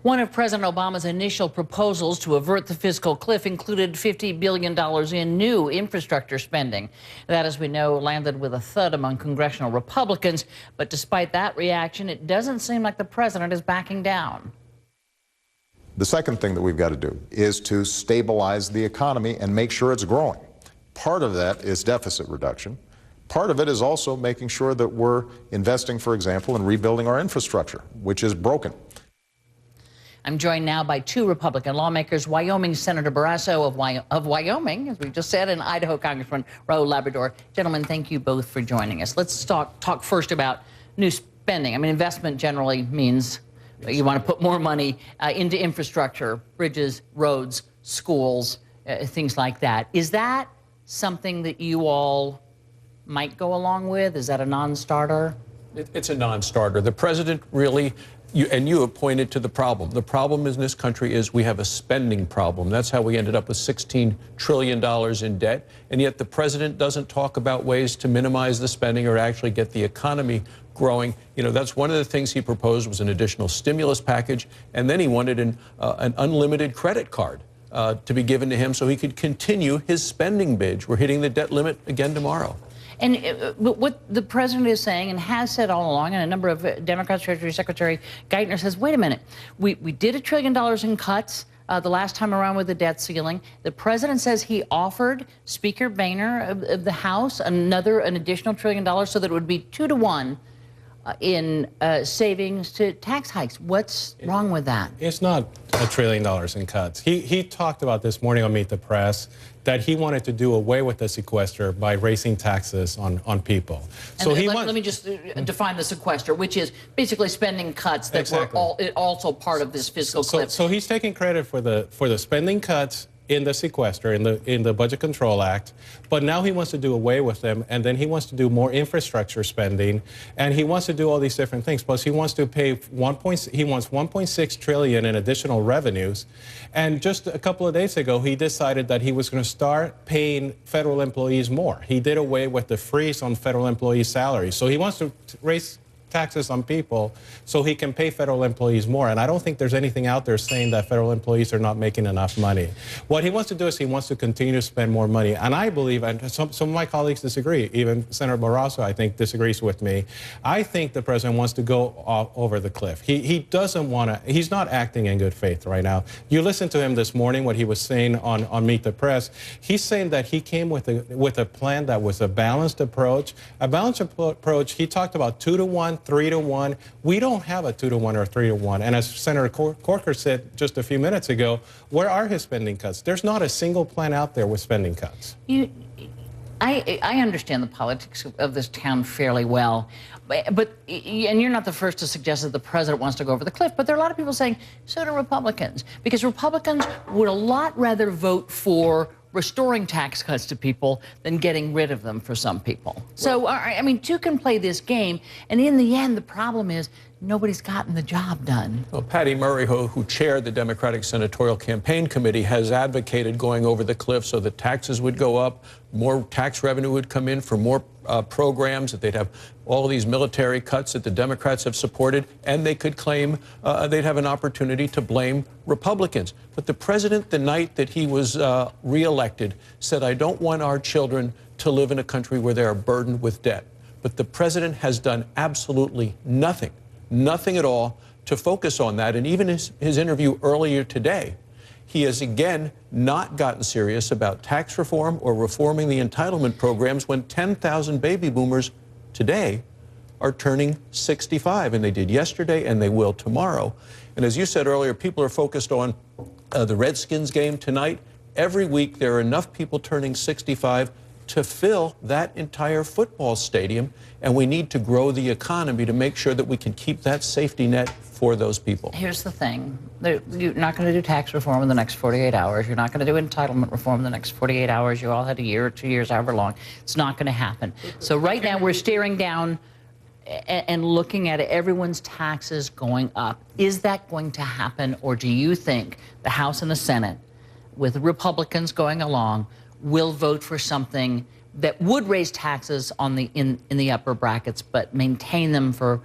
One of President Obama's initial proposals to avert the fiscal cliff included $50 billion in new infrastructure spending. That, as we know, landed with a thud among congressional Republicans. But despite that reaction, it doesn't seem like the president is backing down. The second thing that we've got to do is to stabilize the economy and make sure it's growing. Part of that is deficit reduction. Part of it is also making sure that we're investing, for example, in rebuilding our infrastructure, which is broken. I'm joined now by two Republican lawmakers, Wyoming Senator Barrasso of Wyoming, as we just said, and Idaho Congressman Raul Labrador. Gentlemen, thank you both for joining us. Let's talk first about new spending. I mean, investment generally means you want to put more money into infrastructure, bridges, roads, schools, things like that. Is that something that you all might go along with? Is that a non-starter? It's a non-starter. The president really, you have pointed to the problem. The problem in this country is we have a spending problem. That's how we ended up with $16 trillion in debt. And yet the president doesn't talk about ways to minimize the spending or actually get the economy growing. You know, that's one of the things he proposed was an additional stimulus package. And then he wanted an unlimited credit card to be given to him so he could continue his spending binge. We're hitting the debt limit again tomorrow. And what the president is saying and has said all along, and a number of Democrats, Treasury Secretary Geithner says, wait a minute, we did $1 trillion in cuts the last time around with the debt ceiling. The president says he offered Speaker Boehner of the House an additional $1 trillion so that it would be 2 to 1 in savings to tax hikes. What's wrong with that? It's not $1 trillion in cuts. He talked about this morning on Meet the Press that he wanted to do away with the sequester by raising taxes on people. So let me just define the sequester, which is basically spending cuts that were also part of this fiscal cliff. So he's taking credit for the spending cuts in the sequester, in the Budget Control Act, but now he wants to do away with them, and then he wants to do more infrastructure spending, and he wants to do all these different things. Plus, he wants to pay $1.6 trillion in additional revenues, and just a couple of days ago, he decided that he was going to start paying federal employees more. He did away with the freeze on federal employees' salaries, so he wants to raise taxes on people so he can pay federal employees more. And I don't think there's anything out there saying that federal employees are not making enough money. What he wants to do is he wants to continue to spend more money. And I believe, and some of my colleagues disagree, even Senator Barrasso, I think, disagrees with me. I think the president wants to go over the cliff. He doesn't want to, he's not acting in good faith right now. You listened to him this morning, what he was saying on Meet the Press. He's saying that he came with a plan that was a balanced approach. A balanced approach, he talked about 2 to 1, 3 to 1. We don't have a 2 to 1 or 3 to 1. And as Senator Corker said just a few minutes ago, where are his spending cuts? There's not a single plan out there with spending cuts. I understand the politics of this town fairly well, but and you're not the first to suggest that the president wants to go over the cliff, but there are a lot of people saying so do Republicans, because Republicans would a lot rather vote for restoring tax cuts to people than getting rid of them for some people. So, I mean, two can play this game, and in the end, the problem is nobody's gotten the job done. Well, Patty Murray, who chaired the Democratic Senatorial Campaign Committee, has advocated going over the cliff so that taxes would go up, more tax revenue would come in for more programs, that they'd have all these military cuts that the Democrats have supported, and they could claim they'd have an opportunity to blame Republicans. But the president, the night that he was reelected, said, I don't want our children to live in a country where they are burdened with debt. But the president has done absolutely nothing at all to focus on that. And even his interview earlier today, he has again not gotten serious about tax reform or reforming the entitlement programs when 10,000 baby boomers today are turning 65, and they did yesterday and they will tomorrow. And as you said earlier, people are focused on the Redskins game tonight. Every week there are enough people turning 65 to fill that entire football stadium, and we need to grow the economy to make sure that we can keep that safety net for those people. Here's the thing. You're not going to do tax reform in the next 48 hours. You're not going to do entitlement reform in the next 48 hours. You all had a year or 2 years, however long. It's not going to happen. So right now we're staring down and looking at everyone's taxes going up. Is that going to happen, or do you think the House and the Senate, with Republicans going along, will vote for something that would raise taxes on in the upper brackets, but maintain them for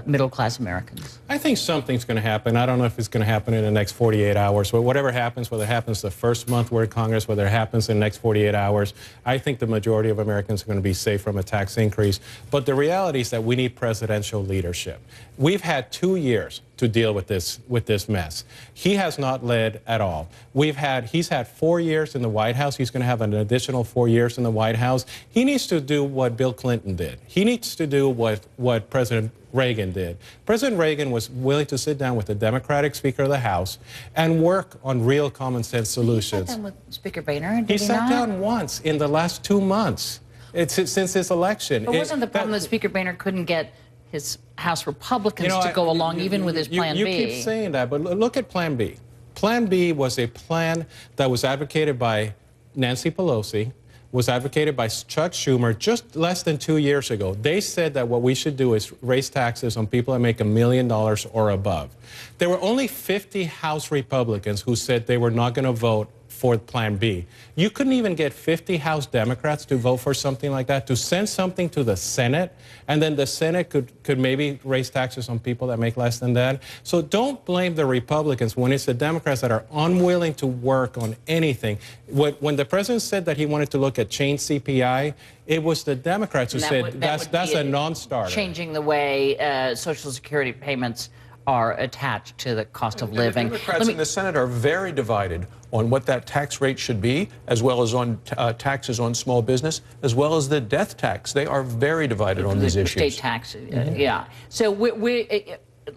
middle-class Americans? I think something's going to happen. I don't know if it's going to happen in the next 48 hours, but whatever happens, whether it happens the first month we're in Congress, whether it happens in the next 48 hours, I think the majority of Americans are going to be safe from a tax increase. But the reality is that we need presidential leadership. We've had 2 years to deal with this mess. He has not led at all. He's had 4 years in the White House. He's going to have an additional 4 years in the White House. He needs to do what Bill Clinton did. He needs to do what President Reagan did. President Reagan was willing to sit down with the Democratic Speaker of the House and work on real common sense solutions. He sat down with Speaker Boehner, did he he sat not? down once in the last 2 months. Since his election. But wasn't the problem that Speaker Boehner couldn't get his House Republicans to go along even with his Plan B? You keep saying that, but look at Plan B. Plan B was a plan that was advocated by Nancy Pelosi, was advocated by Chuck Schumer just less than 2 years ago. They said that what we should do is raise taxes on people that make $1 million or above. There were only 50 House Republicans who said they were not going to vote for Plan B. You couldn't even get 50 House Democrats to vote for something like that, to send something to the Senate, and then the Senate could maybe raise taxes on people that make less than that. So don't blame the Republicans when it's the Democrats that are unwilling to work on anything. When the president said that he wanted to look at change CPI, it was the Democrats who said that's a non-starter. Changing the way Social Security payments are attached to the cost of living. The Democrats in the Senate are very divided on what that tax rate should be, as well as on taxes on small business, as well as the death tax. They are very divided on these issues. State tax, yeah. So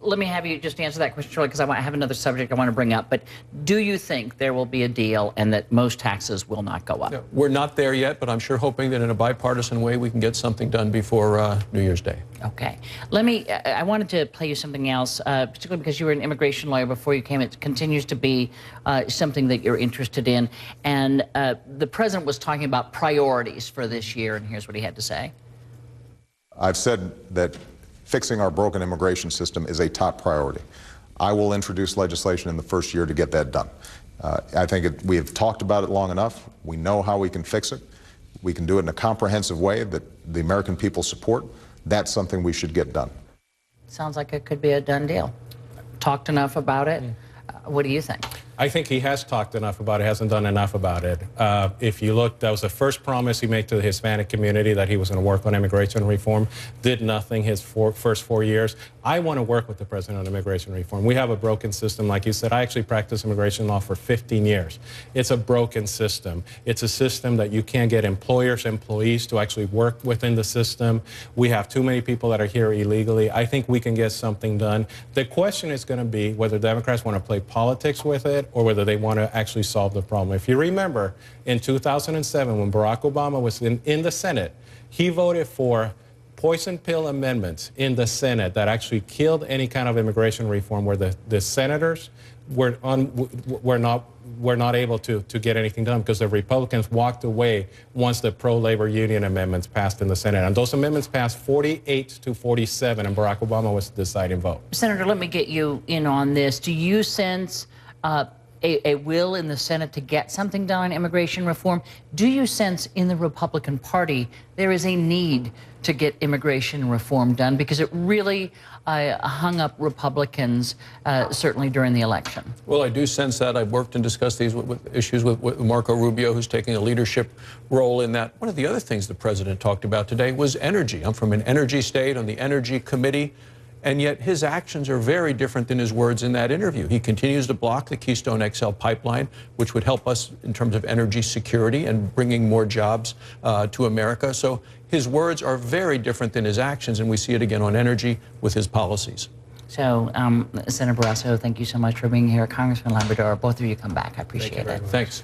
let me have you just answer that question, Shirley, because I have another subject I want to bring up. But do you think there will be a deal and that most taxes will not go up? No, we're not there yet, but I'm sure hoping that in a bipartisan way we can get something done before New Year's Day. Okay. I wanted to play you something else, particularly because you were an immigration lawyer before you came. It continues to be something that you're interested in. And the president was talking about priorities for this year, and here's what he had to say. I've said that fixing our broken immigration system is a top priority. I will introduce legislation in the first year to get that done. I think we have talked about it long enough. We know how we can fix it. We can do it in a comprehensive way that the American people support. That's something we should get done. Sounds like it could be a done deal. Talked enough about it. What do you think? I think he has talked enough about it, hasn't done enough about it. If you look, that was the first promise he made to the Hispanic community, that he was going to work on immigration reform. Did nothing his first 4 years. I want to work with the president on immigration reform. We have a broken system, like you said. I actually practiced immigration law for 15 years. It's a broken system. It's a system that you can't get employees to actually work within the system. We have too many people that are here illegally. I think we can get something done. The question is going to be whether Democrats want to play politics with it or whether they want to actually solve the problem. If you remember, in 2007, when Barack Obama was in the Senate, he voted for poison pill amendments in the Senate that actually killed any kind of immigration reform, where the senators were not able to get anything done because the Republicans walked away once the pro-labor union amendments passed in the Senate. And those amendments passed 48 to 47, and Barack Obama was the deciding vote. Senator, let me get you in on this. Do you sense a will in the Senate to get something done on immigration reform? Do you sense in the Republican Party there is a need to get immigration reform done? Because it really hung up Republicans, certainly during the election. Well, I do sense that. I've worked and discussed these issues with Marco Rubio, who's taking a leadership role in that. One of the other things the president talked about today was energy. I'm from an energy state on the Energy Committee. And yet his actions are very different than his words in that interview. He continues to block the Keystone XL pipeline, which would help us in terms of energy security and bringing more jobs to America. So his words are very different than his actions, and we see it again on energy with his policies. So, Senator Barrasso, thank you so much for being here. Congressman Labrador, both of you come back. I appreciate it. Thanks.